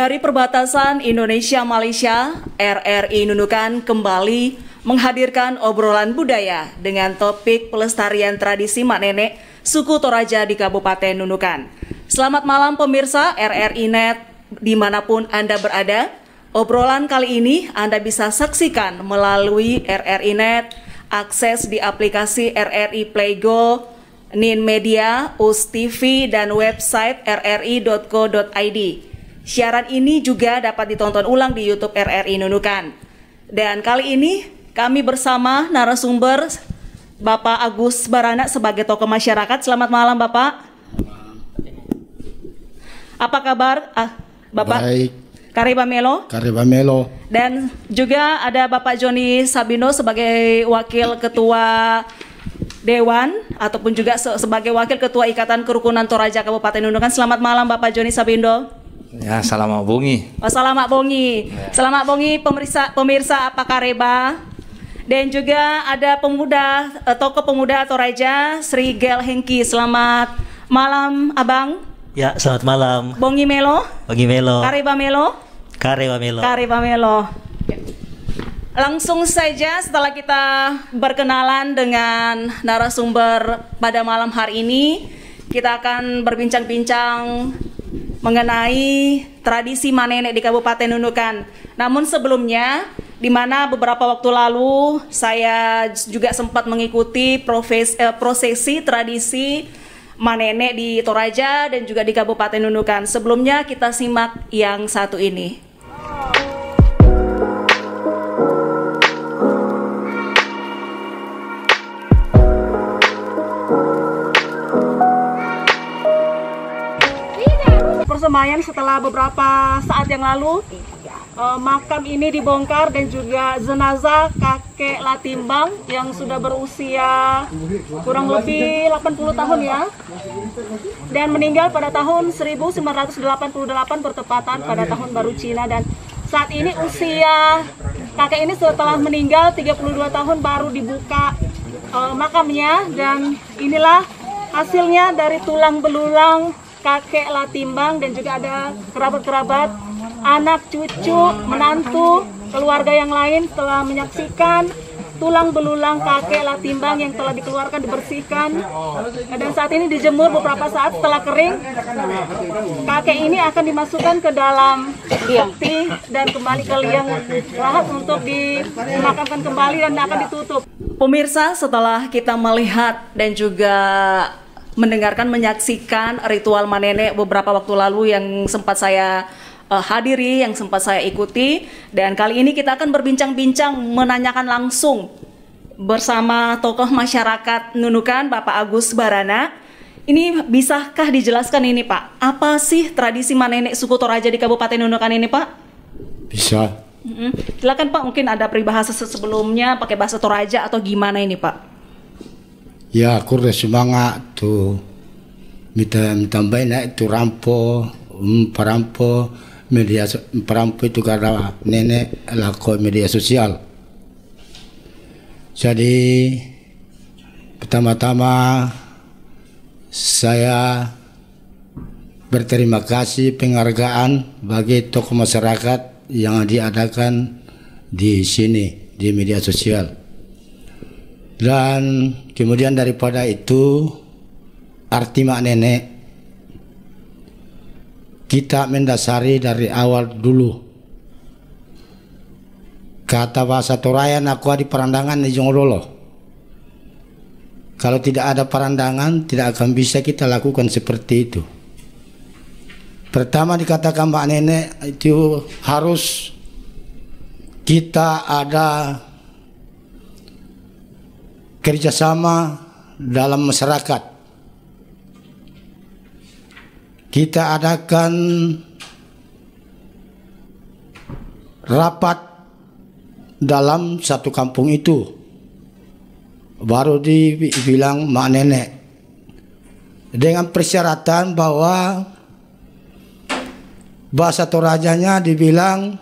Dari perbatasan Indonesia-Malaysia, RRI Nunukan kembali menghadirkan obrolan budaya dengan topik pelestarian tradisi mak nenek suku Toraja di Kabupaten Nunukan. Selamat malam pemirsa RRI Net dimanapun Anda berada. Obrolan kali ini Anda bisa saksikan melalui RRI Net, akses di aplikasi RRI Playgo, Nin Media, US TV, dan website rri.co.id. Siaran ini juga dapat ditonton ulang di YouTube RRI Nunukan. Dan kali ini kami bersama narasumber Bapak Agus Barana sebagai tokoh masyarakat. Selamat malam Bapak. Apa kabar Bapak? Baik. Karibamelo. Karibamelo. Dan juga ada Bapak Joni Sabino sebagai Wakil Ketua Dewan ataupun juga sebagai Wakil Ketua Ikatan Kerukunan Toraja Kabupaten Nunukan. Selamat malam Bapak Joni Sabindo. Ya, selamat bongi. Selamat bongi. Selamat bongi pemirsa apa kareba. Dan juga ada tokoh pemuda Toraja Sri Gel Hengki. Selamat malam Abang. Ya, selamat malam. Bongi Melo. Bongi Melo. Kareba Melo. Kareba Melo. Kareba Melo. Langsung saja setelah kita berkenalan dengan narasumber pada malam hari ini, kita akan berbincang-bincang mengenai tradisi manenek di Kabupaten Nunukan. Namun sebelumnya, di mana beberapa waktu lalu saya juga sempat mengikuti prosesi tradisi manenek di Toraja dan juga di Kabupaten Nunukan. Sebelumnya kita simak yang satu ini. Persemayan setelah beberapa saat yang lalu, makam ini dibongkar dan juga jenazah kakek Latimbang yang sudah berusia kurang lebih 80 tahun ya, dan meninggal pada tahun 1988 bertepatan pada tahun baru Cina. Dan saat ini usia kakek ini setelah meninggal 32 tahun baru dibuka makamnya, dan inilah hasilnya dari tulang belulang kakek Latimbang, dan juga ada kerabat-kerabat, anak, cucu, menantu, keluarga yang lain telah menyaksikan tulang belulang kakek Latimbang yang telah dikeluarkan, dibersihkan, dan saat ini dijemur beberapa saat. Setelah kering, kakek ini akan dimasukkan ke dalam peti dan kembali ke liang lahat untuk dimakamkan kembali dan akan ditutup. Pemirsa, setelah kita melihat dan juga menyaksikan ritual manenek beberapa waktu lalu yang sempat saya hadiri, yang sempat saya ikuti, dan kali ini kita akan berbincang-bincang menanyakan langsung bersama tokoh masyarakat Nunukan, Bapak Agus Barana. Ini bisakah dijelaskan ini Pak, apa sih tradisi manenek suku Toraja di Kabupaten Nunukan ini Pak? Bisa. Silakan Pak, mungkin ada peribahasa sebelumnya pakai bahasa Toraja atau gimana ini Pak? Ya, aku semangat tu minta tambahin itu rampo, perampo media perampo itu karena nenek laku media sosial. Jadi pertama-tama saya berterima kasih penghargaan bagi tokoh masyarakat yang diadakan di sini di media sosial. Dan kemudian daripada itu, arti mak nenek kita mendasari dari awal dulu. Kata bahasa Torayan, aku ada perandangan di Jongrolo. Kalau tidak ada perandangan, tidak akan bisa kita lakukan seperti itu. Pertama dikatakan mak nenek itu harus kita ada kerjasama dalam masyarakat. Kita adakan rapat dalam satu kampung itu, baru dibilang mak nenek, dengan persyaratan bahwa bahasa Torajanya dibilang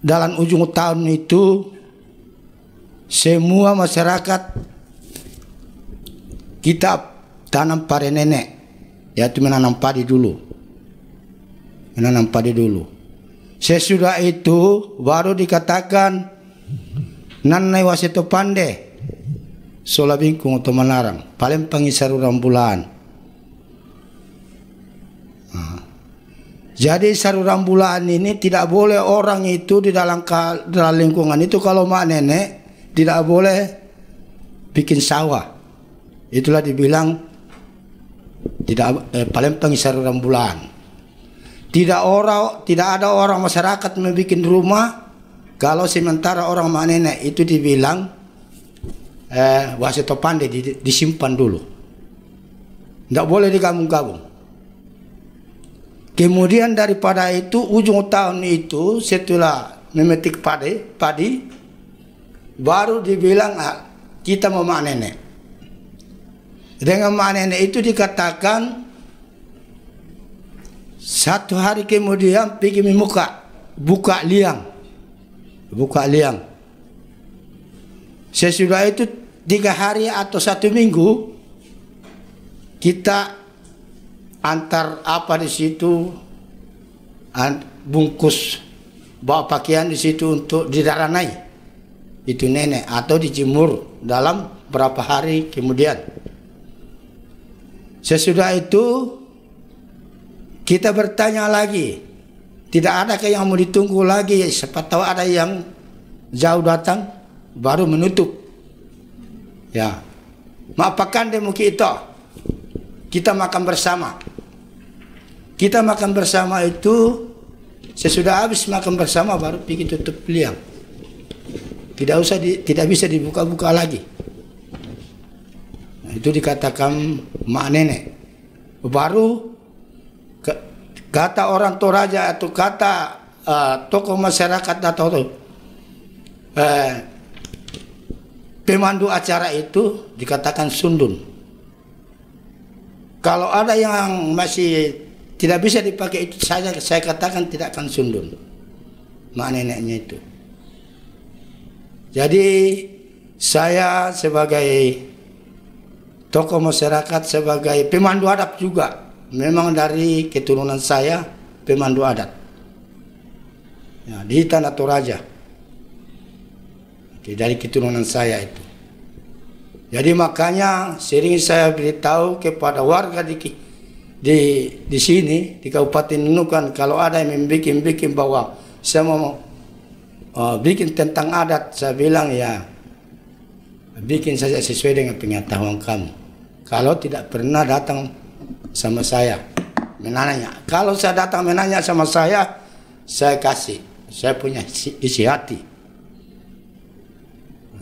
dalam ujung tahun itu semua masyarakat kita tanam pare nenek, yaitu menanam padi dulu. menanam padi dulu. Sesudah itu baru dikatakan nanai wasito pande sola bingkung atau menarang paling pengisar rembulan. Jadi saluran bulan ini tidak boleh orang itu di dalam lingkungan itu kalau mak nenek tidak boleh bikin sawah. Itulah dibilang tidak paling pengisar rembulan. Tidak ada orang masyarakat membuat rumah kalau sementara orang mak nenek itu dibilang wasito pandai disimpan dulu. Tidak boleh digabung-gabung. Kemudian daripada itu ujung tahun itu setelah memetik padi baru dibilang kita mau mak nenek. Dengan mak nenek itu dikatakan satu hari kemudian pergi buka liang. Sesudah itu 3 hari atau 1 minggu kita antar apa di situ bungkus bawa pakaian di situ untuk didaranai itu nenek atau dijemur dalam berapa hari kemudian. Sesudah itu kita bertanya lagi, tidak ada yang mau ditunggu lagi, siapa tahu ada yang jauh datang baru menutup. Ya, maafkan demo kita makan bersama. Kita makan bersama itu sesudah habis makan bersama baru pergi tutup liang. Tidak bisa dibuka-buka lagi. Nah, itu dikatakan mak nenek. Baru kata orang Toraja atau kata tokoh masyarakat atau pemandu acara itu dikatakan sundun. Kalau ada yang masih tidak bisa dipakai itu saja saya katakan tidak akan sundun mak neneknya itu. Jadi saya sebagai tokoh masyarakat, sebagai pemandu adat juga, memang dari keturunan saya pemandu adat ya, di Tanah Toraja. Dari keturunan saya itu. Jadi makanya sering saya beritahu kepada warga di sini di Kabupaten Nunukan kalau ada yang bikin bahwa saya mau bikin tentang adat, saya bilang ya bikin saja sesuai dengan pengetahuan kamu. Kalau tidak pernah datang sama saya menanya, kalau saya datang menanya sama saya kasih, saya punya isi hati.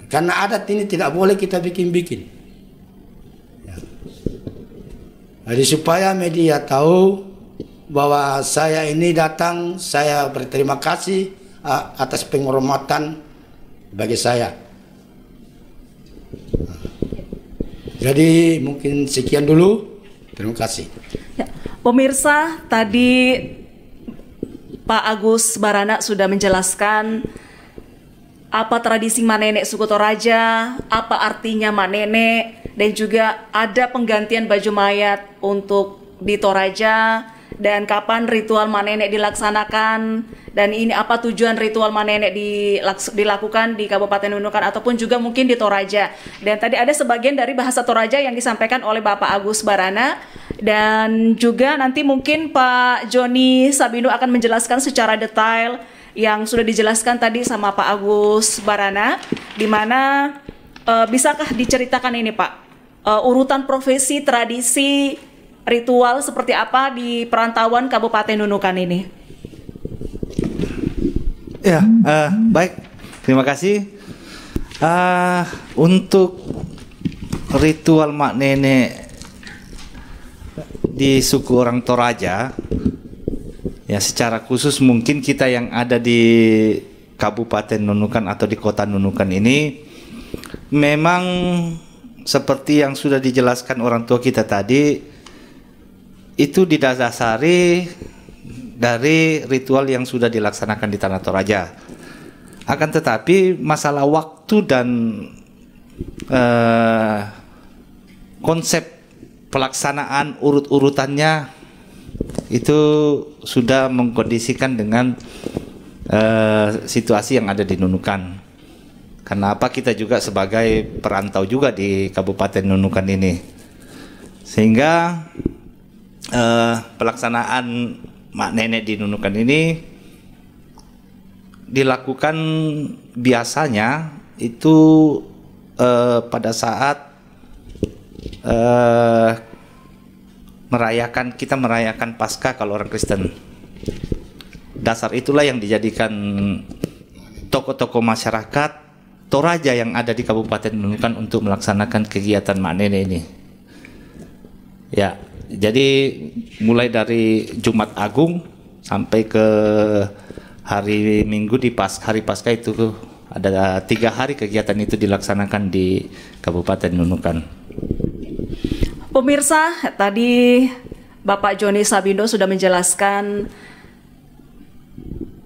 Karena adat ini tidak boleh kita bikin-bikin. Jadi supaya media tahu bahwa saya ini datang, saya berterima kasih atas penghormatan bagi saya. Jadi mungkin sekian dulu. Terima kasih. Ya, pemirsa, tadi Pak Agus Barana sudah menjelaskan apa tradisi manenek suku Toraja, apa artinya manenek, dan juga ada penggantian baju mayat untuk di Toraja, dan kapan ritual manenek dilaksanakan, dan ini apa tujuan ritual manenek dilakukan di Kabupaten Nunukan ataupun juga mungkin di Toraja. Dan tadi ada sebagian dari bahasa Toraja yang disampaikan oleh Bapak Agus Barana, dan juga nanti mungkin Pak Joni Sabino akan menjelaskan secara detail yang sudah dijelaskan tadi sama Pak Agus Barana, di mana bisakah diceritakan ini Pak, urutan profesi, tradisi, ritual seperti apa di perantauan Kabupaten Nunukan ini? Ya, baik, terima kasih. Untuk ritual mak nenek di suku orang Toraja, ya secara khusus mungkin kita yang ada di Kabupaten Nunukan atau di Kota Nunukan ini memang seperti yang sudah dijelaskan orang tua kita tadi, itu didasari dari ritual yang sudah dilaksanakan di Tanah Toraja. Akan tetapi masalah waktu dan konsep pelaksanaan urut-urutannya itu sudah mengkondisikan dengan situasi yang ada di Nunukan. Karena apa, kita juga sebagai perantau juga di Kabupaten Nunukan ini, sehingga pelaksanaan Mak Nenek di Nunukan ini dilakukan biasanya itu pada saat kita merayakan Paskah kalau orang Kristen. Dasar itulah yang dijadikan tokoh-tokoh masyarakat Toraja yang ada di Kabupaten Nunukan untuk melaksanakan kegiatan Mak Nenek ini. Ya, jadi mulai dari Jumat Agung sampai ke hari Minggu di hari Paskah itu ada 3 hari kegiatan itu dilaksanakan di Kabupaten Nunukan. Pemirsa, tadi Bapak Joni Sabindo sudah menjelaskan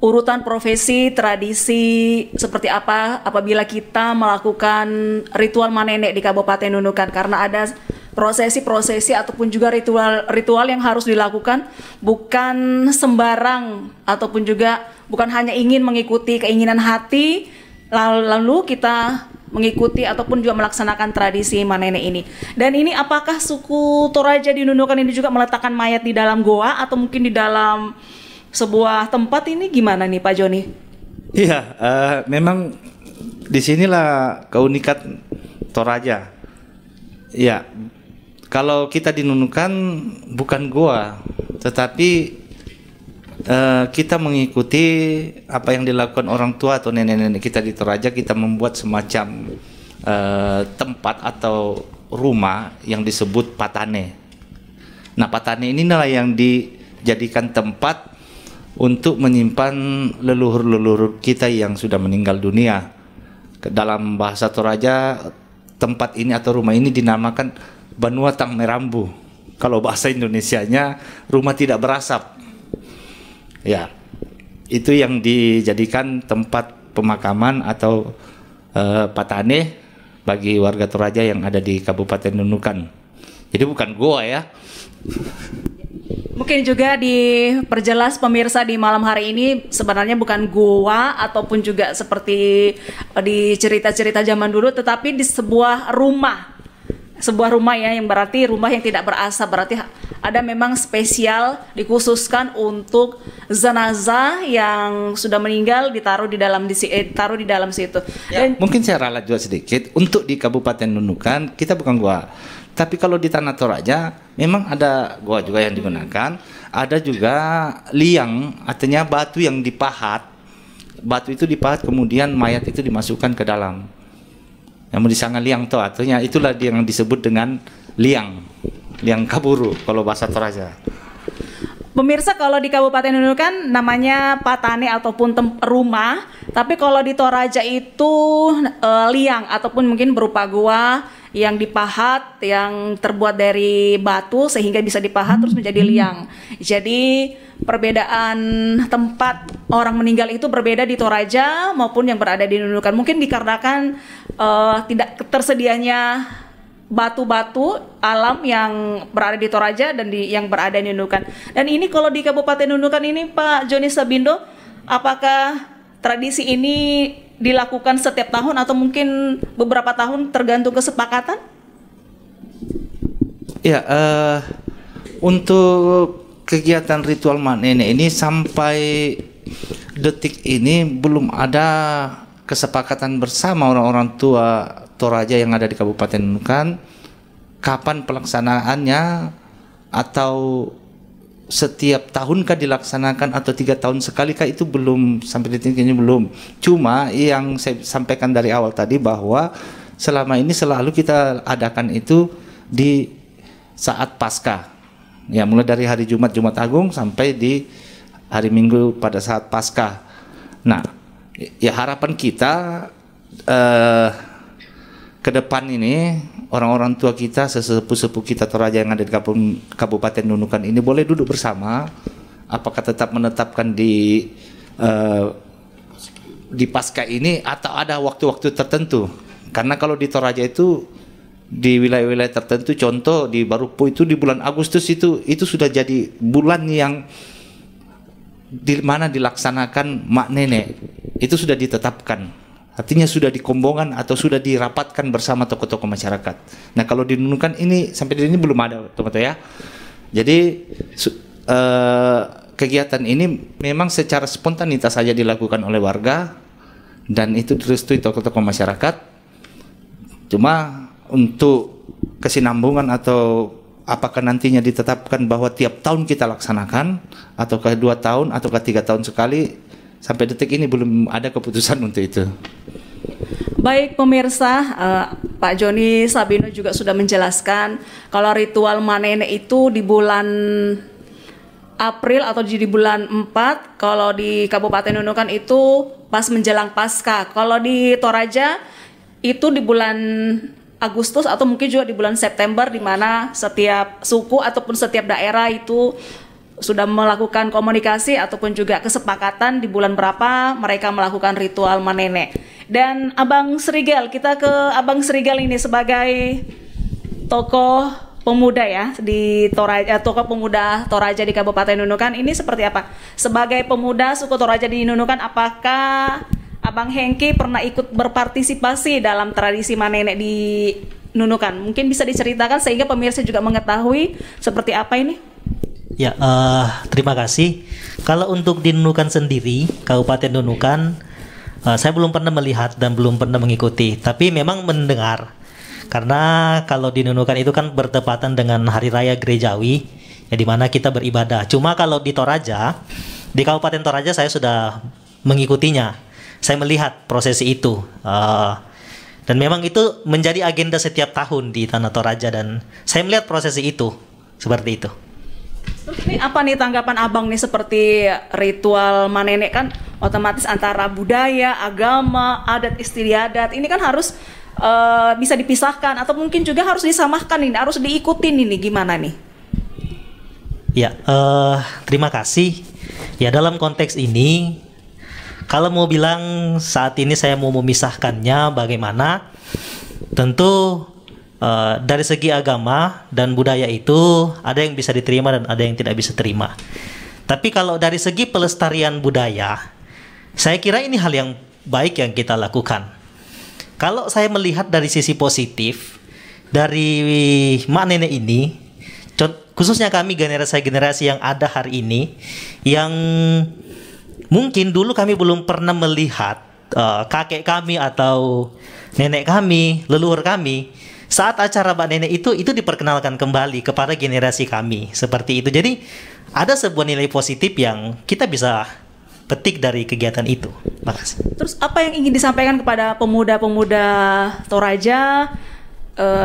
urutan profesi, tradisi seperti apa apabila kita melakukan ritual Mak Nenek di Kabupaten Nunukan, karena ada prosesi-prosesi ataupun juga ritual yang harus dilakukan, bukan sembarang ataupun juga bukan hanya ingin mengikuti keinginan hati lalu kita mengikuti ataupun juga melaksanakan tradisi Mak Nenek ini. Dan ini apakah suku Toraja di Nunukan ini juga meletakkan mayat di dalam goa atau mungkin di dalam sebuah tempat, ini gimana nih Pak Joni? Iya, memang disinilah keunikan Toraja. Ya, kalau kita di Nunukan bukan goa, tetapi kita mengikuti apa yang dilakukan orang tua atau nenek-nenek kita di Toraja. Kita membuat semacam tempat atau rumah yang disebut patane. Nah, patane inilah yang dijadikan tempat untuk menyimpan leluhur-leluhur kita yang sudah meninggal dunia. Dalam bahasa Toraja, tempat ini atau rumah ini dinamakan Banua Tang Merambu. Kalau bahasa Indonesianya, rumah tidak berasap. Ya, itu yang dijadikan tempat pemakaman atau patane bagi warga Toraja yang ada di Kabupaten Nunukan. Jadi bukan goa ya. Mungkin juga diperjelas pemirsa di malam hari ini, sebenarnya bukan goa ataupun juga seperti di cerita-cerita zaman dulu, tetapi di sebuah rumah ya, yang berarti rumah yang tidak berasap, berarti ada memang spesial dikhususkan untuk jenazah yang sudah meninggal ditaruh di dalam situ. Ya, Dan mungkin saya ralat juga sedikit, untuk di Kabupaten Nunukan kita bukan goa. Tapi kalau di Tanah Toraja memang ada goa juga yang digunakan, ada juga liang, artinya batu yang dipahat. Batu itu dipahat kemudian mayat itu dimasukkan ke dalam. Yang disangka liang to, artinya itulah yang disebut dengan liang kaburu kalau bahasa Toraja. pemirsa, kalau di Kabupaten Nunukan namanya patane ataupun rumah, tapi kalau di Toraja itu liang ataupun mungkin berupa gua yang dipahat, yang terbuat dari batu sehingga bisa dipahat terus menjadi liang. Jadi perbedaan tempat orang meninggal itu berbeda di Toraja maupun yang berada di Nunukan. Mungkin dikarenakan tidak tersedianya batu-batu alam yang berada di Toraja dan yang berada di Nunukan. Dan ini kalau di Kabupaten Nunukan ini Pak Joni Sabindo, apakah tradisi ini dilakukan setiap tahun atau mungkin beberapa tahun tergantung kesepakatan? Ya, untuk kegiatan ritual Mak Nenek ini sampai detik ini belum ada kesepakatan bersama orang-orang tua Toraja yang ada di Kabupaten Nunukan kapan pelaksanaannya, atau setiap tahunkah dilaksanakan atau 3 tahun sekali kah, itu belum, sampai detik ini belum. Cuma yang saya sampaikan dari awal tadi bahwa selama ini selalu kita adakan itu di saat Paskah. Ya, mulai dari hari Jumat Agung sampai di hari Minggu pada saat Paskah. Nah, ya harapan kita ke depan ini orang-orang tua kita, sesepuh-sepuh kita Toraja yang ada di Kabupaten Nunukan ini boleh duduk bersama, apakah tetap menetapkan di Paskah ini atau ada waktu-waktu tertentu. Karena kalau di Toraja itu di wilayah-wilayah tertentu, contoh di Barupo itu di bulan Agustus itu sudah jadi bulan yang di mana dilaksanakan mak nenek, itu sudah ditetapkan. Artinya sudah dikombongan atau sudah dirapatkan bersama tokoh-tokoh masyarakat. Nah, kalau di Nunukan ini sampai di ini belum ada, teman-teman ya. Jadi kegiatan ini memang secara spontanitas saja dilakukan oleh warga dan itu direstui tokoh-tokoh masyarakat. Cuma untuk kesinambungan atau apakah nantinya ditetapkan bahwa tiap tahun kita laksanakan ataukah 2 tahun ataukah 3 tahun sekali, sampai detik ini belum ada keputusan untuk itu. Baik pemirsa, Pak Joni Sabino juga sudah menjelaskan kalau ritual manene itu di bulan April atau di bulan 4, kalau di Kabupaten Nunukan itu pas menjelang Paskah. Kalau di Toraja itu di bulan Agustus atau mungkin juga di bulan September, di mana setiap suku ataupun setiap daerah itu sudah melakukan komunikasi ataupun juga kesepakatan di bulan berapa mereka melakukan ritual manene. Dan Abang Srigel, kita ke Abang Srigel ini sebagai tokoh pemuda ya di Toraja, tokoh pemuda Toraja di Kabupaten Nunukan ini seperti apa? Sebagai pemuda suku Toraja di Nunukan, apakah Abang Hengki pernah ikut berpartisipasi dalam tradisi manene di Nunukan? Mungkin bisa diceritakan sehingga pemirsa juga mengetahui seperti apa ini. Ya, terima kasih. Kalau untuk di Nunukan sendiri, Kabupaten Nunukan, saya belum pernah melihat dan belum pernah mengikuti, tapi memang mendengar. Karena kalau di Nunukan itu kan bertepatan dengan Hari Raya Gerejawi, ya di mana kita beribadah. Cuma kalau di Toraja, di Kabupaten Toraja saya sudah mengikutinya. Saya melihat prosesi itu, dan memang itu menjadi agenda setiap tahun di Tanah Toraja, dan saya melihat prosesi itu seperti itu. Terus ini apa nih tanggapan Abang nih, seperti ritual manene kan otomatis antara budaya, agama, adat istiadat ini kan harus bisa dipisahkan atau mungkin juga harus disamakan ini, harus diikutin ini, gimana nih? Ya, terima kasih. Ya, dalam konteks ini, kalau mau bilang saat ini saya mau memisahkannya bagaimana, tentu dari segi agama dan budaya itu ada yang bisa diterima dan ada yang tidak bisa terima. Tapi kalau dari segi pelestarian budaya, saya kira ini hal yang baik yang kita lakukan. Kalau saya melihat dari sisi positif dari mak nenek ini, khususnya kami generasi yang ada hari ini, yang mungkin dulu kami belum pernah melihat kakek kami atau nenek kami, leluhur kami, saat acara Mbak Nenek itu diperkenalkan kembali kepada generasi kami seperti itu. Jadi ada sebuah nilai positif yang kita bisa petik dari kegiatan itu. Makasih. Terus apa yang ingin disampaikan kepada pemuda-pemuda Toraja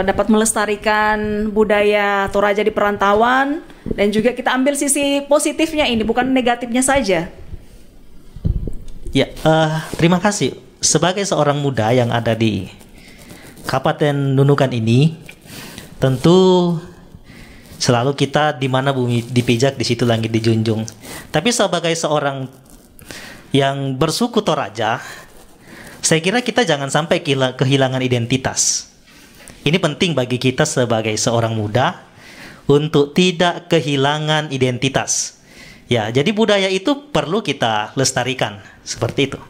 dapat melestarikan budaya Toraja di perantauan, dan juga kita ambil sisi positifnya ini, bukan negatifnya saja. Ya, terima kasih. Sebagai seorang muda yang ada di Kabupaten Nunukan ini, tentu selalu kita di mana bumi dipijak, di situ langit dijunjung. Tapi sebagai seorang yang bersuku Toraja, saya kira kita jangan sampai kehilangan identitas. Ini penting bagi kita sebagai seorang muda untuk tidak kehilangan identitas. Ya, jadi budaya itu perlu kita lestarikan seperti itu.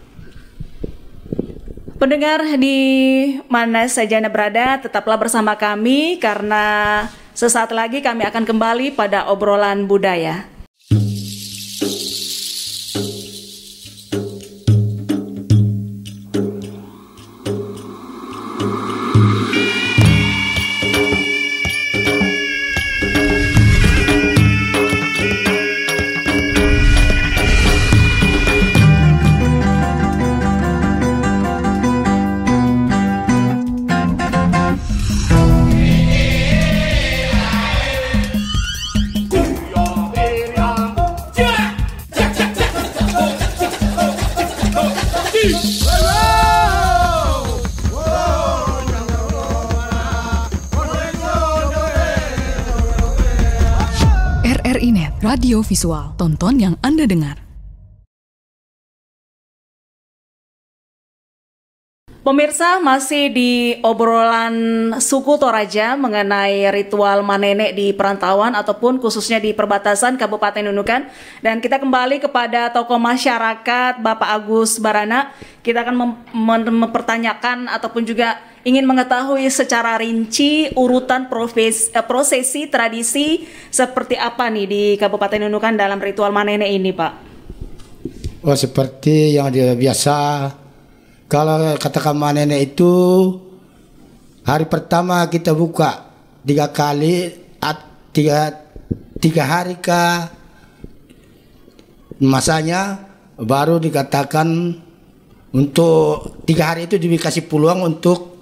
Pendengar di mana saja Anda berada, tetaplah bersama kami karena sesaat lagi kami akan kembali pada obrolan budaya. RRI.net, radio visual, tonton yang Anda dengar. Pemirsa, masih di obrolan suku Toraja mengenai ritual manene di perantauan ataupun khususnya di perbatasan Kabupaten Nunukan. Dan kita kembali kepada tokoh masyarakat Bapak Agus Barana. Kita akan mempertanyakan ataupun juga ingin mengetahui secara rinci urutan prosesi tradisi seperti apa nih di Kabupaten Nunukan dalam ritual manene ini, Pak? Oh, seperti yang biasa. Kalau katakan nenek itu hari pertama kita buka 3 kali, tiga hari kah masanya, baru dikatakan untuk 3 hari itu dikasih peluang untuk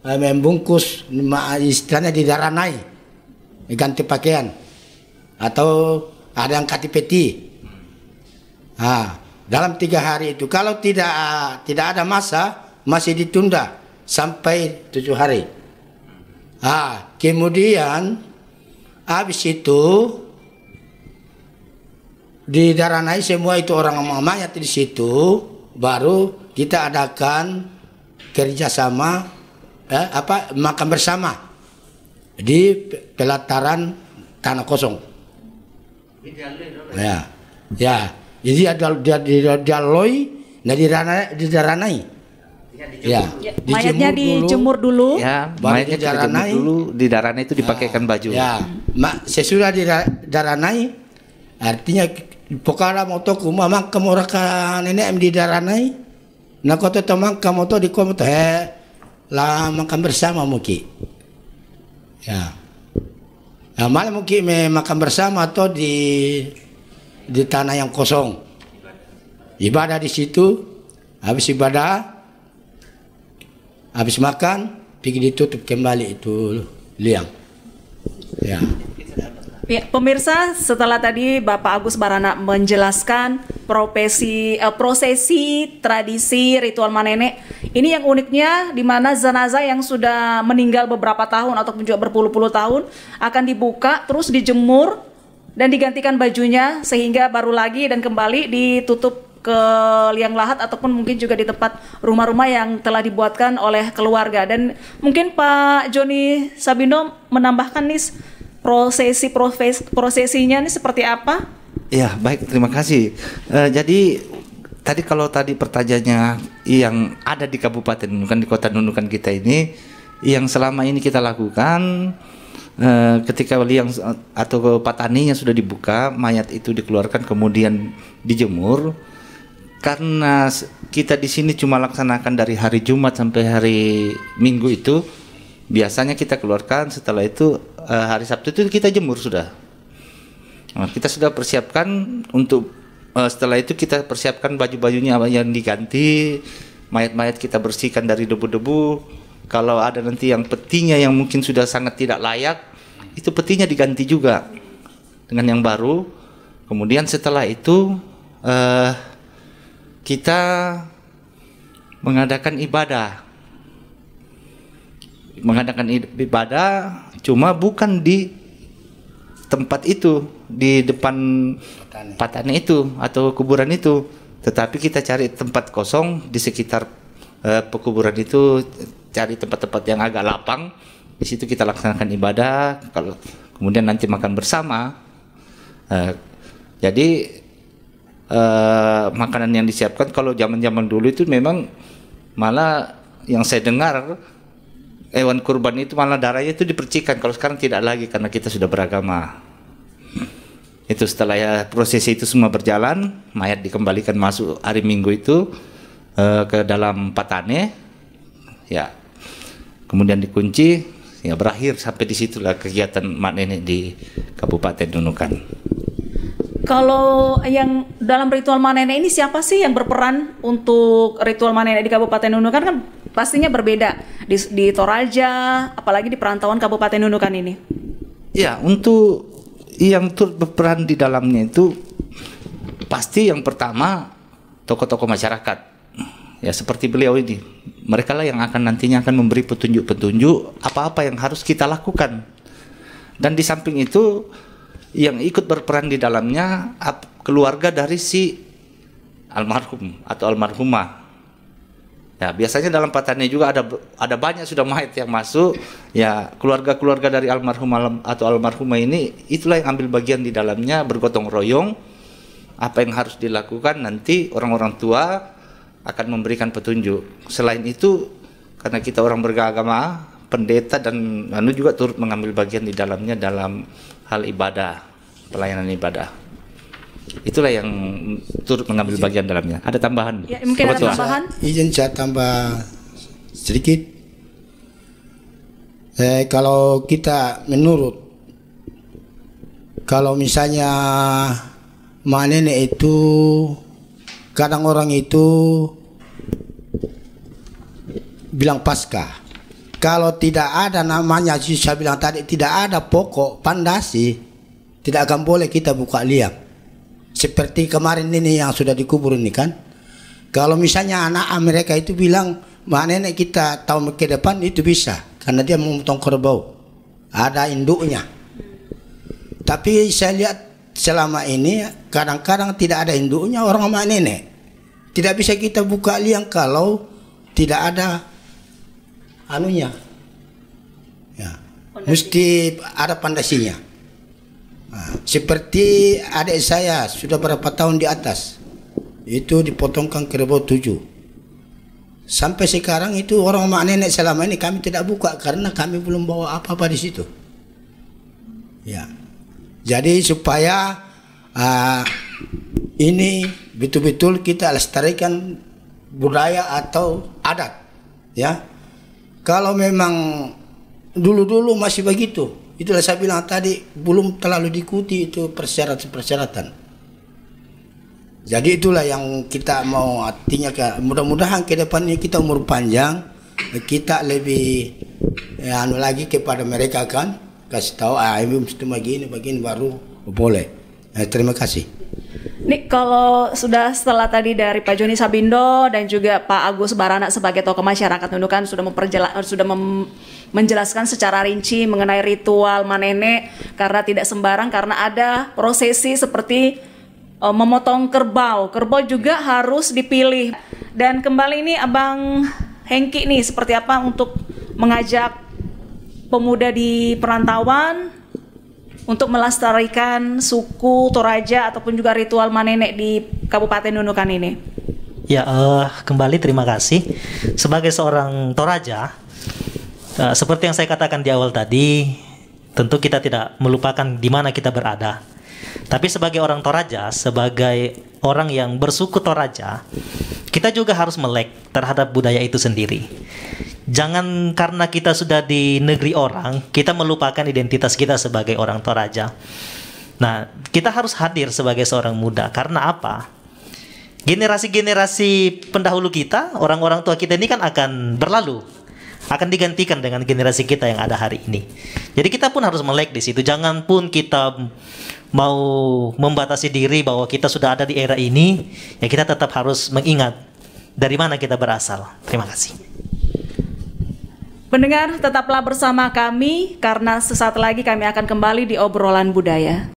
membungkus, istilahnya didaranai, ganti pakaian atau ada yang kati peti. Dalam 3 hari itu, kalau tidak ada masa, masih ditunda sampai 7 hari. Kemudian habis itu didaranai semua itu orang mayat di situ, baru kita adakan kerjasama makan bersama di pelataran tanah kosong. Ya. Jadi ada dialoi, didaranai. Ya, mayatnya dijemur dulu. Ya, mayatnya dijemur dulu, didaranai itu dipakaikan baju. Ya, sesudah didaranai, artinya pokala moto kumamang kamuraka nenek didaranai. Nah, koto tamang kamoto di komoto lah makan bersama mungkin. Ya. Nah, malah mungkin makan bersama atau di tanah yang kosong, ibadah di situ, habis ibadah, habis makan, pergi ditutup kembali itu liang. Ya. Pemirsa, setelah tadi Bapak Agus Barana menjelaskan prosesi tradisi ritual manene, ini yang uniknya di mana jenazah yang sudah meninggal beberapa tahun ataupun juga berpuluh-puluh tahun akan dibuka terus dijemur dan digantikan bajunya sehingga baru lagi dan kembali ditutup ke liang lahat ataupun mungkin juga di tempat rumah-rumah yang telah dibuatkan oleh keluarga. Dan mungkin Pak Joni Sabino menambahkan nih prosesinya nih seperti apa? Ya, baik, terima kasih. Jadi kalau tadi pertanyaannya yang ada di Kabupaten Nunukan, di Kota Nunukan kita ini, yang selama ini kita lakukan, ketika liang atau pataninya sudah dibuka, mayat itu dikeluarkan kemudian dijemur. Karena kita di sini cuma laksanakan dari hari Jumat sampai hari Minggu itu, biasanya kita keluarkan. Setelah itu hari Sabtu itu kita jemur sudah. Nah, kita sudah persiapkan untuk setelah itu kita persiapkan baju-bajunya yang diganti, mayat-mayat kita bersihkan dari debu-debu. Kalau ada nanti yang petinya yang mungkin sudah sangat tidak layak, itu petinya diganti juga dengan yang baru. Kemudian setelah itu kita mengadakan ibadah. Cuma bukan di tempat itu, di depan patani itu atau kuburan itu, tetapi kita cari tempat kosong di sekitar pekuburan itu, cari tempat-tempat yang agak lapang. Di situ kita laksanakan ibadah, kemudian nanti makan bersama. Jadi makanan yang disiapkan kalau zaman-zaman dulu itu memang malah yang saya dengar hewan kurban itu malah darahnya itu dipercikan. Kalau sekarang tidak lagi karena kita sudah beragama. Itu setelah prosesi itu semua berjalan, mayat dikembalikan masuk hari Minggu itu ke dalam patane, ya, kemudian dikunci. Ya, berakhir sampai di situlah kegiatan mak nenek di Kabupaten Nunukan. Kalau yang dalam ritual manene ini siapa sih yang berperan untuk ritual manene di Kabupaten Nunukan? Kan pastinya berbeda di Toraja, apalagi di perantauan Kabupaten Nunukan ini. Ya, untuk yang turut berperan di dalamnya itu pasti yang pertama tokoh-tokoh masyarakat. Ya, seperti beliau ini, mereka lah yang akan nantinya akan memberi petunjuk-petunjuk apa-apa yang harus kita lakukan. Dan di samping itu yang ikut berperan di dalamnya keluarga dari si almarhum atau almarhumah. Ya, biasanya dalam Patani juga ada banyak sudah mayat yang masuk. Ya, keluarga-keluarga dari almarhum atau almarhumah ini itulah yang ambil bagian di dalamnya, bergotong royong. Apa yang harus dilakukan nanti orang-orang tua akan memberikan petunjuk. Selain itu, karena kita orang beragama, pendeta dan juga turut mengambil bagian di dalamnya dalam hal ibadah, pelayanan ibadah. Itulah yang turut mengambil bagian dalamnya. Ada tambahan? Ya, mungkin ada tambahan. Izin saya tambah sedikit. Kalau kita kalau misalnya mak nenek itu, kadang orang itu bilang pasca. Kalau tidak ada namanya, saya bilang tadi, tidak ada pokok pandasi, tidak akan boleh kita buka liang. Seperti kemarin ini yang sudah dikubur ini kan. Kalau misalnya anak mereka itu bilang, mak nenek kita tahun ke depan, itu bisa. Karena dia memotong kerbau. Ada induknya. Tapi saya lihat selama ini, kadang-kadang tidak ada induknya orang mak nenek. Tidak bisa kita buka liang kalau tidak ada anunya. Ya. Mesti ada pandasinya. Nah, seperti adik saya sudah berapa tahun di atas, itu dipotongkan kerbau 7. Sampai sekarang itu orang mak nenek selama ini kami tidak buka karena kami belum bawa apa-apa di situ. Ya, jadi supaya ini betul-betul kita lestarikan budaya atau adat. Ya, kalau memang dulu-dulu masih begitu. Itulah saya bilang tadi, belum terlalu diikuti itu persyaratan-persyaratan. Jadi itulah yang kita mau artinya, mudah-mudahan ke depan ini kita umur panjang, kita lebih lagi kepada mereka kan, kasih tahu ibu mesti begini baru boleh. Terima kasih. Nih kalau setelah tadi dari Pak Joni Sabindo dan juga Pak Agus Barana sebagai tokoh masyarakat Nunukan sudah menjelaskan secara rinci mengenai ritual manenek, karena tidak sembarang, karena ada prosesi seperti memotong kerbau. Kerbau juga harus dipilih. Dan kembali ini Abang Hengki nih, seperti apa untuk mengajak pemuda di perantauan untuk melestarikan suku Toraja ataupun juga ritual manenek di Kabupaten Nunukan ini? Ya, kembali terima kasih. Sebagai seorang Toraja, seperti yang saya katakan di awal tadi, tentu kita tidak melupakan di mana kita berada. Tapi sebagai orang Toraja, sebagai orang yang bersuku Toraja, kita juga harus melek terhadap budaya itu sendiri. Jangan karena kita sudah di negeri orang, kita melupakan identitas kita sebagai orang Toraja. Nah, kita harus hadir sebagai seorang muda. Karena apa? Generasi-generasi pendahulu kita, orang-orang tua kita ini kan akan berlalu, akan digantikan dengan generasi kita yang ada hari ini. Jadi kita pun harus melek di situ. Jangan pun kita mau membatasi diri bahwa kita sudah ada di era ini, ya kita tetap harus mengingat dari mana kita berasal. Terima kasih. Pendengar, tetaplah bersama kami karena sesaat lagi kami akan kembali di obrolan budaya.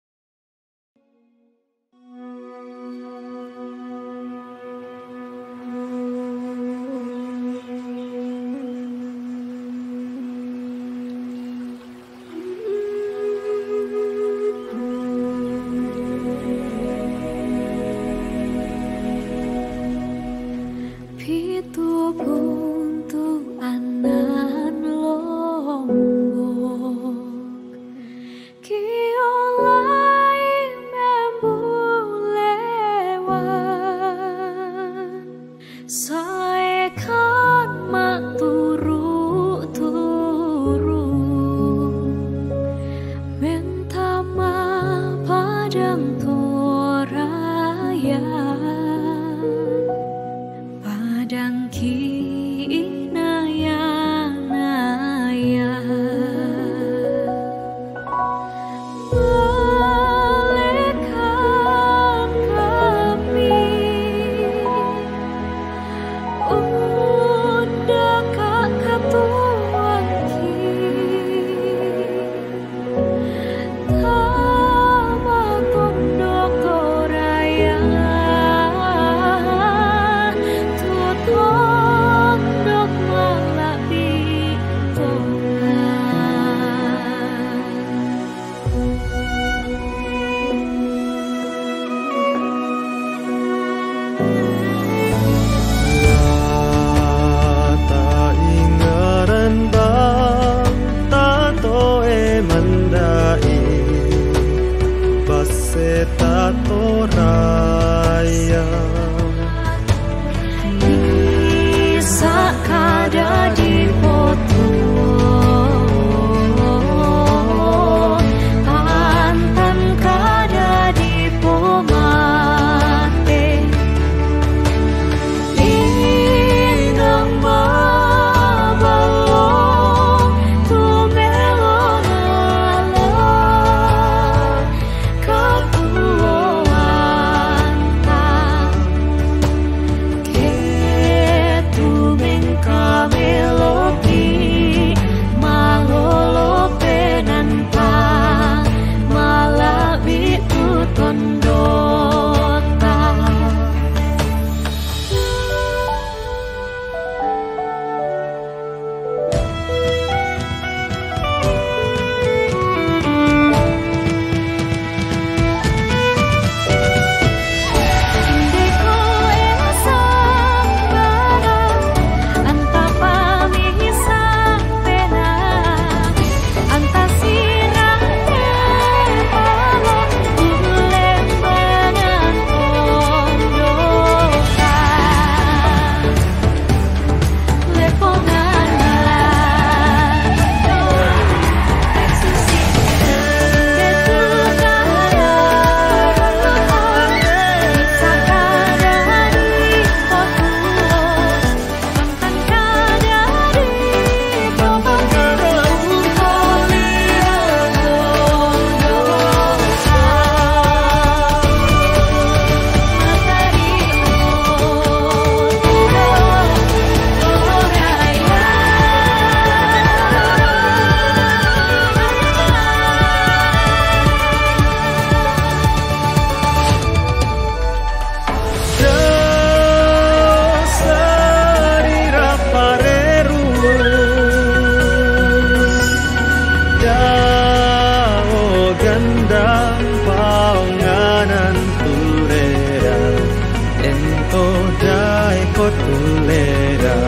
kotulera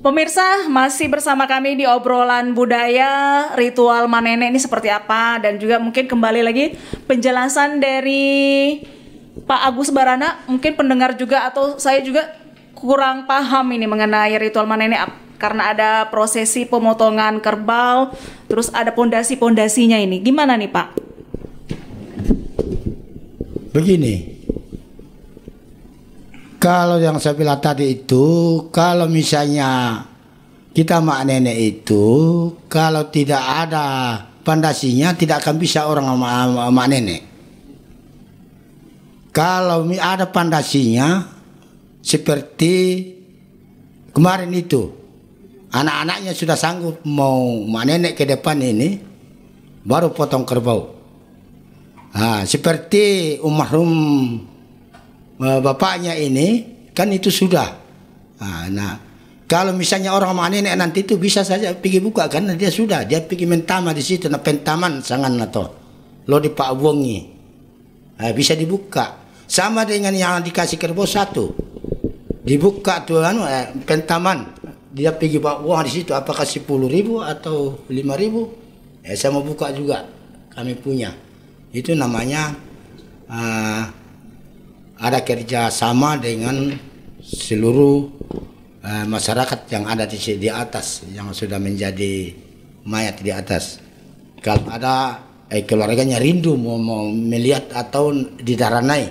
Pemirsa, masih bersama kami di obrolan budaya ritual manene ini seperti apa, dan juga mungkin kembali lagi penjelasan dari Pak Agus Barana. Mungkin pendengar juga atau saya juga kurang paham ini mengenai ritual manene karena ada prosesi pemotongan kerbau, terus ada pondasi-pondasinya ini. Gimana nih Pak? Begini, kalau yang saya bilang tadi itu, kalau misalnya kita mak nenek itu, kalau tidak ada pondasinya tidak akan bisa orang mak nenek. Kalau ada pondasinya, seperti kemarin itu, anak-anaknya sudah sanggup mau mak nenek ke depan ini, baru potong kerbau. Nah, seperti almarhum bapaknya ini kan itu sudah. Nah, kalau misalnya orang mak nenek nanti itu bisa saja pergi buka karena dia sudah, dia pergi mentama di situ, na pentaman sangan atau lo di Pak Wongi, bisa dibuka. Sama dengan yang dikasih kerbau satu, dibuka tuh pentaman, dia pergi Pak Wong di situ, apakah 10.000 atau 5.000? Saya mau buka juga, kami punya. Itu namanya ada kerja sama dengan seluruh masyarakat yang ada di atas, yang sudah menjadi mayat di atas. Kalau ada keluarganya rindu mau melihat atau didaranai.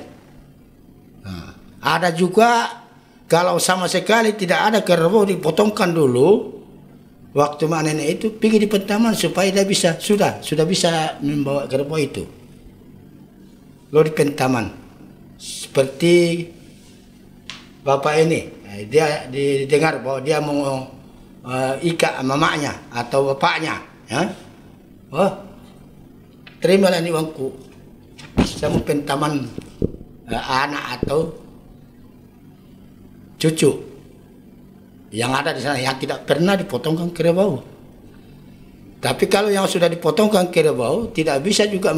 Nah, ada juga kalau sama sekali tidak ada kerbau, dipotongkan dulu. Waktu mak nenek itu pergi di pentaman supaya dia bisa sudah bisa membawa kerbau itu. Lo di pentaman. Seperti bapak ini, dia didengar bahwa dia mau ikat mamanya atau bapaknya, ya. Oh, terimalah ini uangku. Saya mau pentaman anak atau cucu yang ada di sana yang tidak pernah dipotongkan kerbau. Tapi kalau yang sudah dipotongkan kerbau tidak bisa juga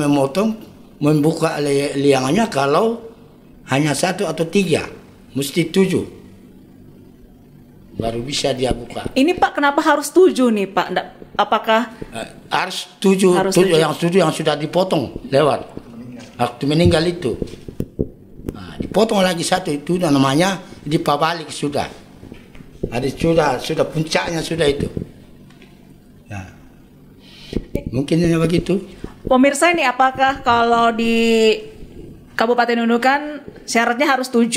membuka liangannya kalau hanya 1 atau 3, mesti 7 baru bisa dia buka. Ini Pak, kenapa harus 7 nih Pak? Apakah harus 7 yang sudah dipotong lewat waktu meninggal itu. Nah, dipotong lagi 1 itu namanya dipabalik sudah. Ada sudah puncaknya sudah itu. Nah, mungkin begitu. Pemirsa, ini apakah kalau di Kabupaten Nunukan syaratnya harus 7?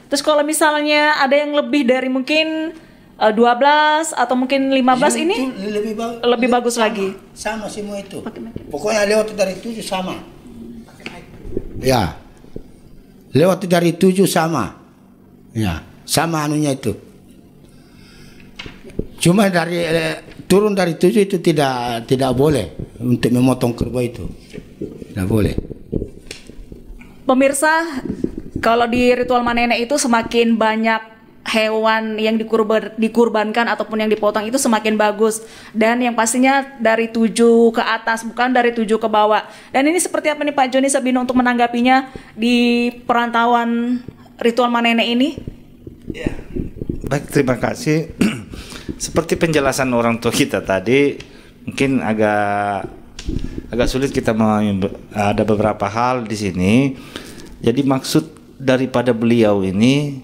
Terus kalau misalnya ada yang lebih dari mungkin 12 atau mungkin 15 ini lebih bagus sama, lagi. Sama semua itu. Pokoknya lewat dari 7 sama. Ya. Lewat dari 7 sama. Ya, sama anunya itu. Cuma dari turun dari 7 itu tidak boleh untuk memotong kerbau itu. Tidak boleh. Pemirsa, kalau di ritual manene itu semakin banyak hewan yang dikurbankan ataupun yang dipotong itu semakin bagus. Dan yang pastinya dari 7 ke atas, bukan dari 7 ke bawah. Dan ini seperti apa nih Pak Joni Sabino untuk menanggapinya di perantauan ritual manene ini? Ya. Baik, terima kasih. seperti penjelasan orang tua kita tadi, mungkin agak sulit kita ada beberapa hal di sini. Jadi maksud daripada beliau ini,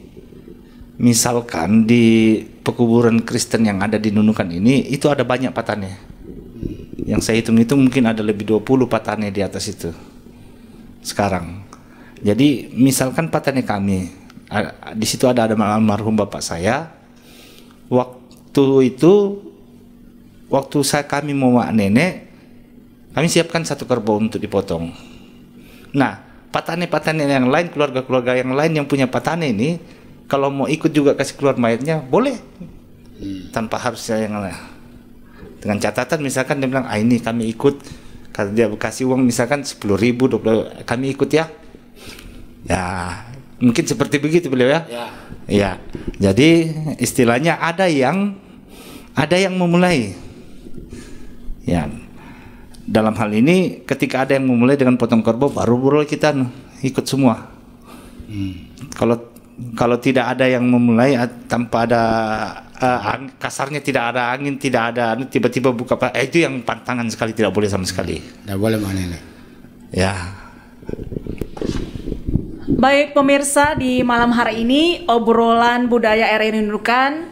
misalkan di pekuburan Kristen yang ada di Nunukan ini, itu ada banyak patane. Yang saya hitung itu mungkin ada lebih 20 patane di atas itu sekarang. Jadi misalkan patane kami, di situ ada almarhum bapak saya. Waktu itu, kami mau mak nenek, kami siapkan satu kerbau untuk dipotong. Nah, patane-patane yang lain, keluarga-keluarga yang lain yang punya patane ini, kalau mau ikut juga kasih keluar mayatnya, boleh. Tanpa harus yang lain. Dengan catatan misalkan dia bilang, ini kami ikut, kalau dia kasih uang misalkan 10.000, 20, kami ikut ya. Ya, mungkin seperti begitu beliau ya. Ya. Jadi istilahnya ada yang memulai. Ya. Dalam hal ini ketika ada yang memulai dengan potong kerbau, baru kita ikut semua. Kalau tidak ada yang memulai tanpa ada kasarnya, tidak ada angin, tidak ada tiba-tiba buka itu yang pantangan sekali, tidak boleh sama sekali. Tidak boleh mana ini. Ya. Baik pemirsa, di malam hari ini obrolan budaya RRI Nunukan,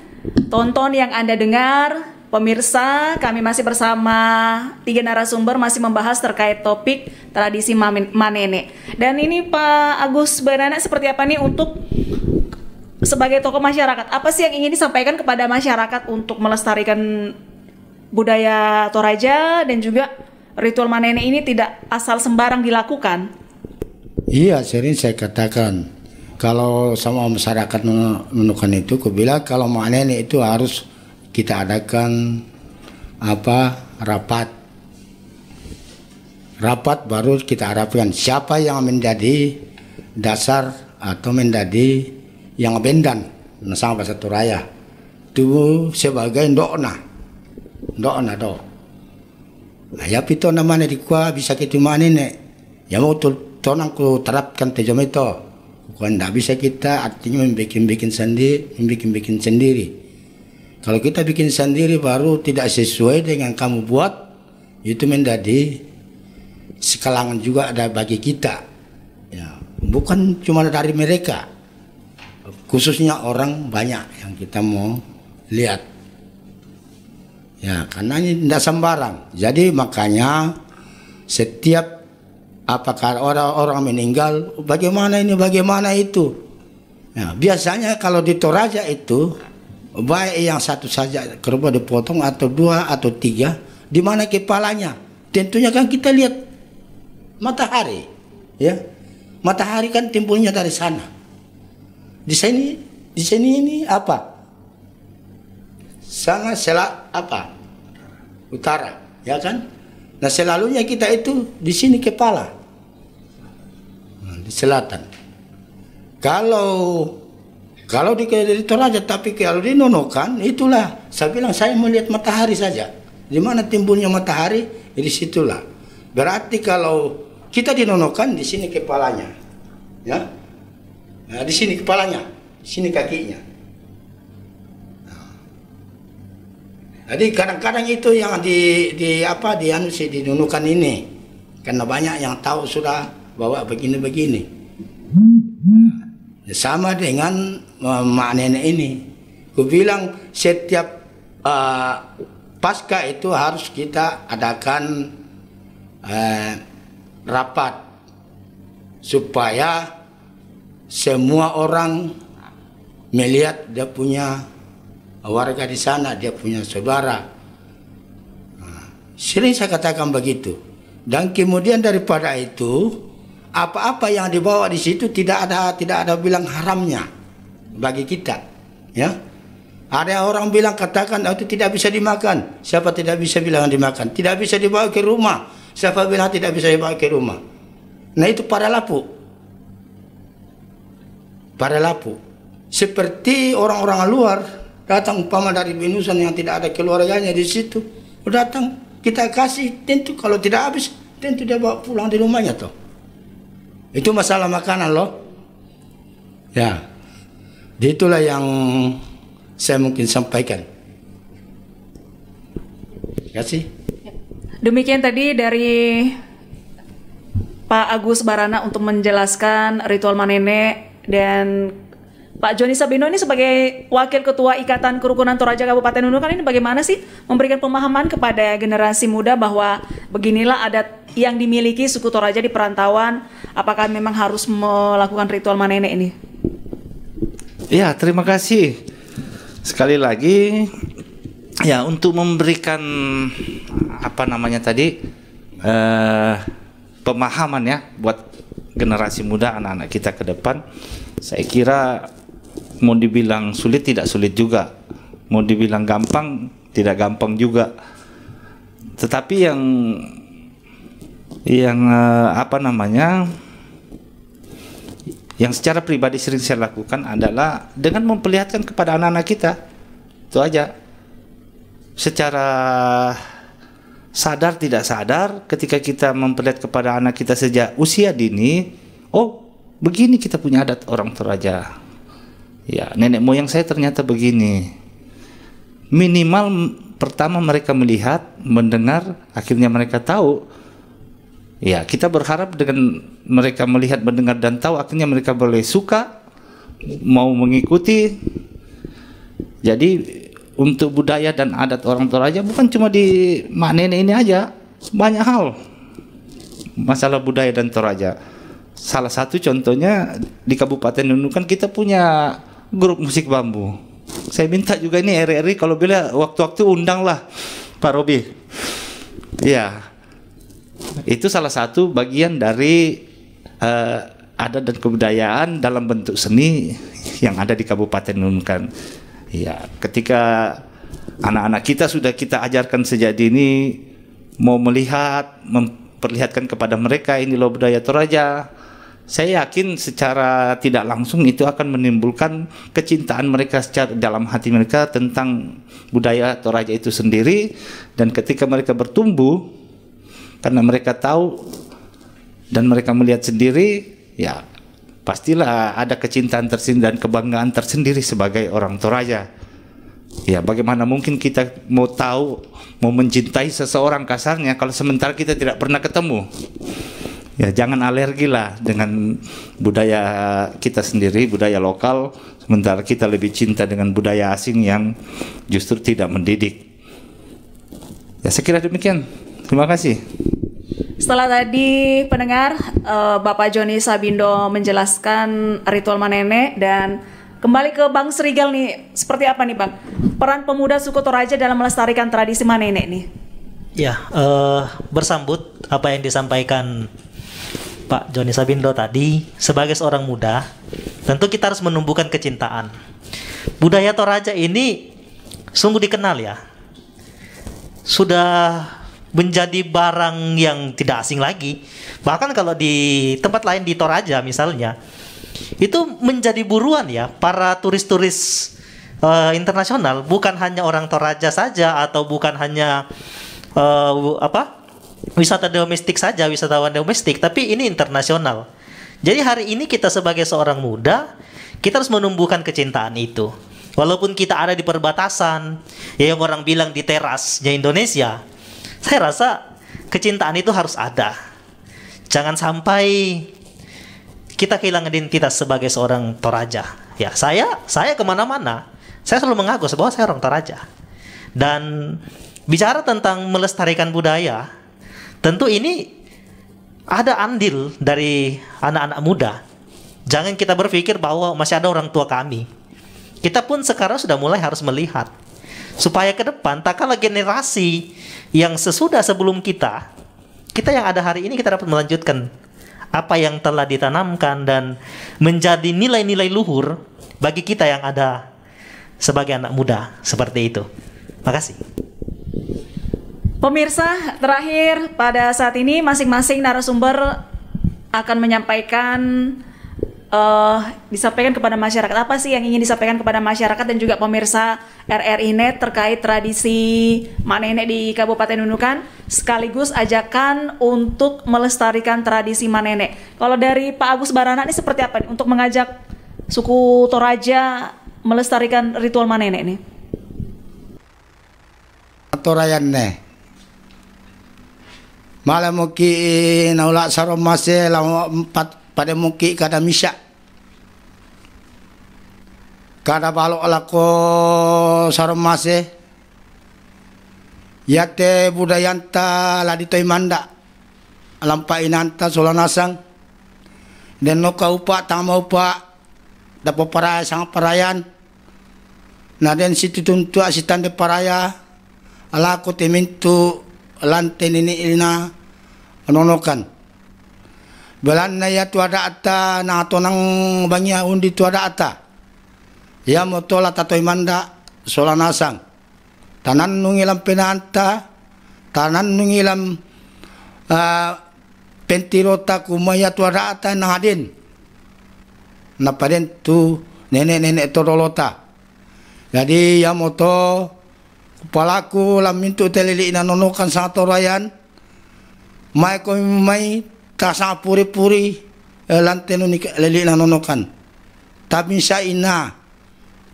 tonton yang Anda dengar. Pemirsa, kami masih bersama 3 narasumber masih membahas terkait topik tradisi Manene. Dan ini Pak Agus Banana, seperti apa nih untuk sebagai tokoh masyarakat, apa sih yang ingin disampaikan kepada masyarakat untuk melestarikan budaya Toraja dan juga ritual Manene ini tidak asal sembarang dilakukan? Iya, sering saya katakan kalau sama masyarakat Nunukan itu, aku bilang kalau Manene itu harus kita adakan rapat baru kita harapkan siapa yang menjadi dasar atau menjadi yang bendan sama bahasa Toraja itu sebagai ndokna do. Nah, ya pito namanya dikua bisa kita Manene ya mau tonang ku terapkan tejom itu bukan tidak bisa kita artinya membikin sendiri. Kalau kita bikin sendiri baru tidak sesuai dengan kamu buat, itu menjadi sekalangan juga ada bagi kita. Ya, bukan cuma dari mereka, khususnya orang banyak yang kita mau lihat. Ya, karena ini tidak sembarang. Jadi makanya setiap apakah orang meninggal, bagaimana ini, bagaimana itu. Ya, biasanya kalau di Toraja itu baik yang satu saja kerbau dipotong atau 2 atau 3, di mana kepalanya? Tentunya kan kita lihat matahari, ya. Matahari kan timbulnya dari sana. Di sini ini apa? Sangat utara, ya kan? Nah, selalunya kita itu di sini kepala. Di selatan. Kalau di Toraja, tapi kalau di Nunukan, itulah saya bilang saya melihat matahari saja. Di mana timbulnya matahari, di situlah. Berarti kalau kita di Nunukan, di sini kepalanya, ya, nah, di sini kepalanya, di sini kakinya. Nah. Jadi kadang-kadang itu yang di Nunukan ini, karena banyak yang tahu sudah bahwa begini-begini. Sama dengan mak nenek ini, ku bilang setiap pasca itu harus kita adakan rapat supaya semua orang melihat dia punya warga di sana, dia punya saudara. Sering saya katakan begitu. Dan kemudian daripada itu, apa-apa yang dibawa di situ tidak ada bilang haramnya bagi kita, ya. Ada orang bilang katakan itu tidak bisa dimakan. Siapa tidak bisa bilang dimakan? Tidak bisa dibawa ke rumah. Siapa bilang tidak bisa dibawa ke rumah? Nah, itu para lapu. Seperti orang-orang luar datang umpama dari Benusan yang tidak ada keluarganya di situ, datang kita kasih, tentu kalau tidak habis tentu dia bawa pulang di rumahnya toh. Itu masalah makanan loh. Ya, itulah yang saya mungkin sampaikan. Terima kasih. Demikian tadi dari Pak Agus Barana untuk menjelaskan ritual Manene, dan Pak Joni Sabino ini sebagai Wakil Ketua Ikatan Kerukunan Toraja Kabupaten Nunukan ini bagaimana sih memberikan pemahaman kepada generasi muda bahwa beginilah adat yang dimiliki suku Toraja di perantauan, apakah memang harus melakukan ritual Manene ini? Ya, terima kasih. Sekali lagi, ya untuk memberikan pemahaman ya buat generasi muda, anak-anak kita ke depan. Saya kira mau dibilang sulit tidak sulit juga, mau dibilang gampang tidak gampang juga. Tetapi yang yang secara pribadi sering saya lakukan adalah dengan memperlihatkan kepada anak-anak kita. Itu aja. Secara sadar tidak sadar, ketika kita memperlihat kepada anak kita sejak usia dini, oh begini kita punya adat orang Toraja. Ya, nenek moyang saya ternyata begini. Minimal pertama mereka melihat, mendengar, akhirnya mereka tahu. Ya, kita berharap dengan mereka melihat, mendengar dan tahu, akhirnya mereka boleh suka, mau mengikuti. Jadi untuk budaya dan adat orang Toraja bukan cuma di Manene ini aja, banyak hal masalah budaya dan Toraja. Salah satu contohnya di Kabupaten Nunukan kita punya grup musik bambu. Saya minta juga ini RRI kalau bila waktu-waktu undanglah Pak Robi. Ya, itu salah satu bagian dari adat dan kebudayaan dalam bentuk seni yang ada di Kabupaten Nunukan. Ya, ketika anak-anak kita sudah kita ajarkan sejak dini, mau melihat, memperlihatkan kepada mereka ini loh budaya Toraja, saya yakin secara tidak langsung itu akan menimbulkan kecintaan mereka secara dalam hati mereka tentang budaya Toraja itu sendiri. Dan ketika mereka bertumbuh, karena mereka tahu dan mereka melihat sendiri, ya pastilah ada kecintaan tersendiri dan kebanggaan tersendiri sebagai orang Toraja. Ya, bagaimana mungkin kita mau tahu, mau mencintai seseorang kasarnya kalau sementara kita tidak pernah ketemu. Ya, jangan alergi lah dengan budaya kita sendiri, budaya lokal, sementara kita lebih cinta dengan budaya asing yang justru tidak mendidik. Ya, saya kira demikian. Terima kasih. Setelah tadi pendengar Bapak Joni Sabindo menjelaskan ritual Manene, dan kembali ke Bang Srigal nih, seperti apa nih Bang peran pemuda suku Toraja dalam melestarikan tradisi Manene nih? Ya, bersambut apa yang disampaikan Pak Joni Sabindo tadi, sebagai seorang muda, tentu kita harus menumbuhkan kecintaan. Budaya Toraja ini sungguh dikenal ya, sudah menjadi barang yang tidak asing lagi. Bahkan kalau di tempat lain di Toraja misalnya, itu menjadi buruan ya para turis-turis internasional, bukan hanya orang Toraja saja atau bukan hanya wisata domestik saja, wisatawan domestik, tapi ini internasional. Jadi hari ini kita sebagai seorang muda, kita harus menumbuhkan kecintaan itu. Walaupun kita ada di perbatasan, ya yang orang bilang di terasnya Indonesia, saya rasa kecintaan itu harus ada. Jangan sampai kita kehilangan identitas sebagai seorang Toraja. Ya, saya kemana-mana, saya selalu mengaku bahwa saya orang Toraja. Dan bicara tentang melestarikan budaya, tentu ini ada andil dari anak-anak muda. Jangan kita berpikir bahwa masih ada orang tua kami. Kita pun sekarang sudah mulai harus melihat, supaya ke depan tak kalah generasi yang sesudah sebelum kita yang ada hari ini, kita dapat melanjutkan apa yang telah ditanamkan dan menjadi nilai-nilai luhur bagi kita yang ada sebagai anak muda. Seperti itu. Makasih. Pemirsa, terakhir pada saat ini masing-masing narasumber akan menyampaikan disampaikan kepada masyarakat apa sih yang ingin disampaikan kepada masyarakat dan juga pemirsa RRI Net terkait tradisi Manene di Kabupaten Nunukan, sekaligus ajakan untuk melestarikan tradisi Manene. Kalau dari Pak Agus Barana ini seperti apa nih untuk mengajak suku Toraja melestarikan ritual Manene ini? Torayanne Malah muki naulak sarom mase lawa empat pada muki kada misya. Kada balok lako sarom mase. Yate budayanta laditoy manda. Lampai nanta solanasang. Dan no kaupa tama upa dapat paraya sang parayan. Na den situ tuntua si tande paraya ala ko temintu lanten ini ina nonokan. Belan na ya tuada ata na ato nang bangia undi tuada ata. Ya motola tatoy manda solanasang. Tanan nungilam penanta, tanan nungilam pentirota kumaya tuada ata na hadin. Na paren tu nenek-nenek torolota. Jadi ya moto kepalaku lamintu telili na nonokan sa torayan. Mai ko mai tasa puri-puri lantenu ni lili na nonokan. Tapi sa ina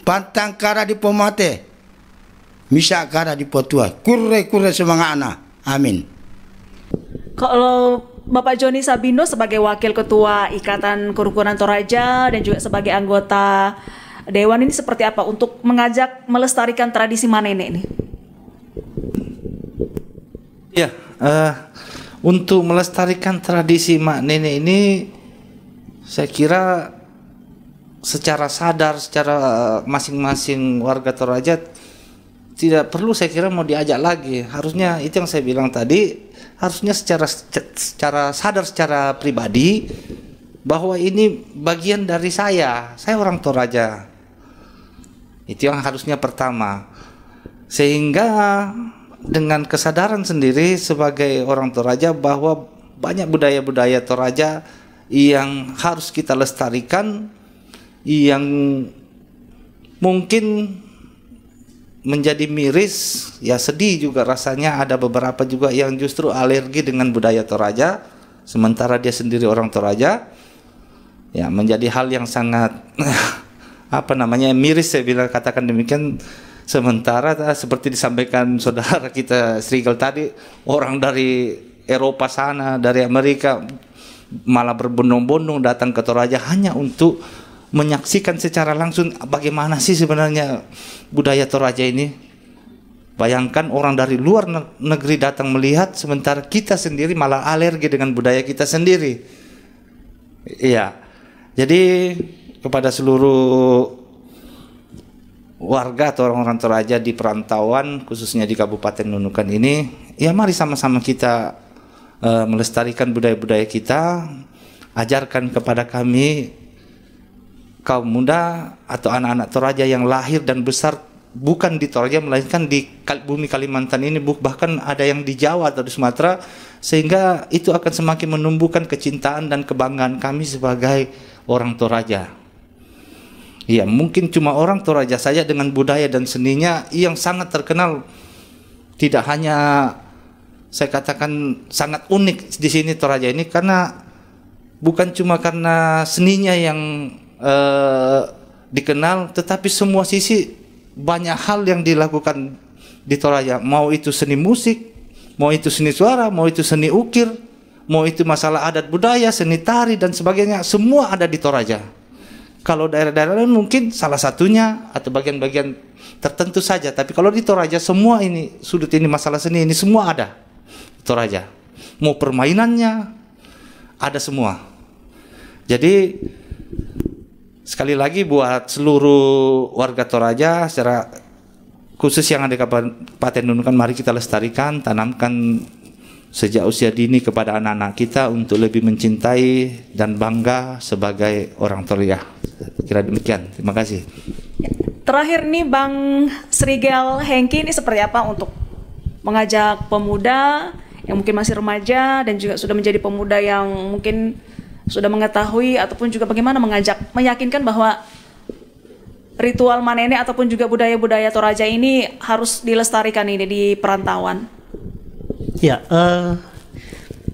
pantang kara di pomate. Misa kara di potua. Kurre semangat anak. Amin. Kalau Bapak Joni Sabino sebagai Wakil Ketua Ikatan Kerukunan Toraja dan juga sebagai anggota Dewan ini seperti apa untuk mengajak melestarikan tradisi Manene ini? Ya, untuk melestarikan tradisi Manene ini saya kira secara sadar, secara masing-masing warga Toraja tidak perlu saya kira mau diajak lagi. Harusnya itu yang saya bilang tadi, harusnya secara sadar secara pribadi bahwa ini bagian dari saya orang Toraja. Itu yang harusnya pertama. Sehingga dengan kesadaran sendiri sebagai orang Toraja bahwa banyak budaya-budaya Toraja yang harus kita lestarikan, yang mungkin menjadi miris, ya sedih juga rasanya. Ada beberapa juga yang justru alergi dengan budaya Toraja, sementara dia sendiri orang Toraja. Ya, menjadi hal yang sangat miris, saya bilang katakan demikian. Sementara seperti disampaikan saudara kita Strigel tadi, orang dari Eropa sana, dari Amerika malah berbondong-bondong datang ke Toraja hanya untuk menyaksikan secara langsung bagaimana sih sebenarnya budaya Toraja ini. Bayangkan orang dari luar negeri datang melihat, sementara kita sendiri malah alergi dengan budaya kita sendiri. Iya. Jadi kepada seluruh warga atau orang-orang Toraja di perantauan, khususnya di Kabupaten Nunukan ini, ya mari sama-sama kita melestarikan budaya-budaya kita. Ajarkan kepada kami kaum muda atau anak-anak Toraja yang lahir dan besar bukan di Toraja melainkan di bumi Kalimantan ini, bahkan ada yang di Jawa atau di Sumatera, sehingga itu akan semakin menumbuhkan kecintaan dan kebanggaan kami sebagai orang Toraja. Ya, mungkin cuma orang Toraja saja dengan budaya dan seninya yang sangat terkenal, tidak hanya saya katakan sangat unik di sini Toraja ini, karena bukan cuma karena seninya yang dikenal, tetapi semua sisi banyak hal yang dilakukan di Toraja, mau itu seni musik, mau itu seni suara, mau itu seni ukir, mau itu masalah adat budaya, seni tari dan sebagainya, semua ada di Toraja. Kalau daerah-daerah lain mungkin salah satunya atau bagian-bagian tertentu saja, tapi kalau di Toraja semua ini, sudut ini, masalah seni ini semua ada di Toraja. Mau permainannya ada semua. Jadi sekali lagi buat seluruh warga Toraja secara khusus yang ada di Kabupaten Nunukan, mari kita lestarikan, tanamkan sejak usia dini kepada anak-anak kita untuk lebih mencintai dan bangga sebagai orang Toraja. Kira demikian. Terima kasih. Terakhir nih Bang Strigel Hengki, ini seperti apa untuk mengajak pemuda yang mungkin masih remaja dan juga sudah menjadi pemuda yang mungkin sudah mengetahui, ataupun juga bagaimana meyakinkan bahwa ritual Manene ataupun juga budaya-budaya Toraja ini harus dilestarikan ini di perantauan? Ya,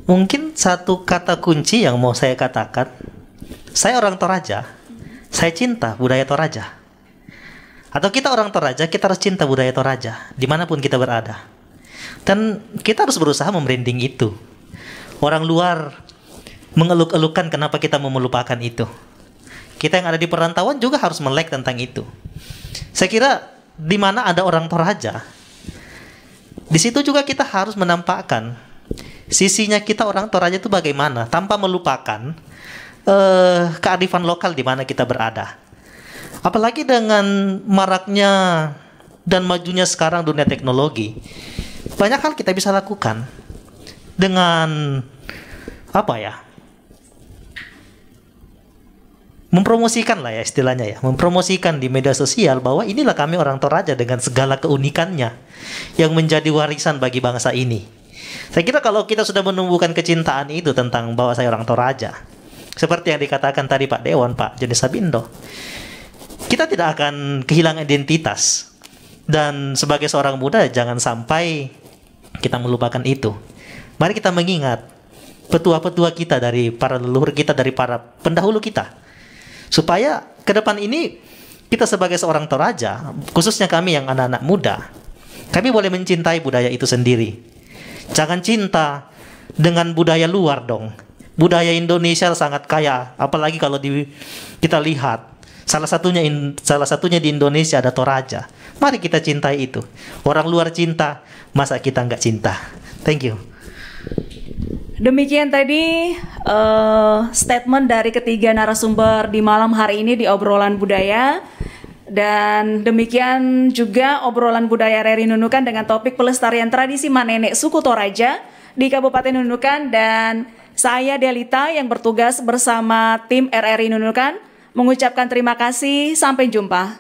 mungkin satu kata kunci yang mau saya katakan, saya orang Toraja, saya cinta budaya Toraja. Atau kita orang Toraja, kita harus cinta budaya Toraja dimanapun kita berada. Dan kita harus berusaha membranding itu. orang luar mengeluk-elukan kenapa kita mau melupakan itu. Kita yang ada di perantauan juga harus melek tentang itu. Saya kira di mana ada orang Toraja, di situ juga kita harus menampakkan sisinya kita orang Toraja itu bagaimana, tanpa melupakan kearifan lokal di mana kita berada. Apalagi dengan maraknya dan majunya sekarang dunia teknologi, banyak hal kita bisa lakukan dengan mempromosikan lah ya istilahnya ya, mempromosikan di media sosial bahwa inilah kami orang Toraja dengan segala keunikannya yang menjadi warisan bagi bangsa ini. Saya kira kalau kita sudah menumbuhkan kecintaan itu tentang bahwa saya orang Toraja, seperti yang dikatakan tadi Pak Dewan, Pak Joni Sabindo, kita tidak akan kehilangan identitas. Dan sebagai seorang muda jangan sampai kita melupakan itu. Mari kita mengingat petua-petua kita dari para leluhur kita, dari para pendahulu kita, supaya ke depan ini kita sebagai seorang Toraja, khususnya kami yang anak-anak muda, kami boleh mencintai budaya itu sendiri. Jangan cinta dengan budaya luar dong. Budaya Indonesia sangat kaya, apalagi kalau kita lihat salah satunya di Indonesia ada Toraja. Mari kita cintai itu. Orang luar cinta, masa kita nggak cinta? Thank you. Demikian tadi statement dari ketiga narasumber di malam hari ini di obrolan budaya. Dan demikian juga obrolan budaya RRI Nunukan dengan topik pelestarian tradisi Manenek suku Toraja di Kabupaten Nunukan. Dan saya Delita yang bertugas bersama tim RRI Nunukan mengucapkan terima kasih. Sampai jumpa.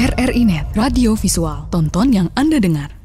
RRI Net Radio Visual, tonton yang Anda dengar.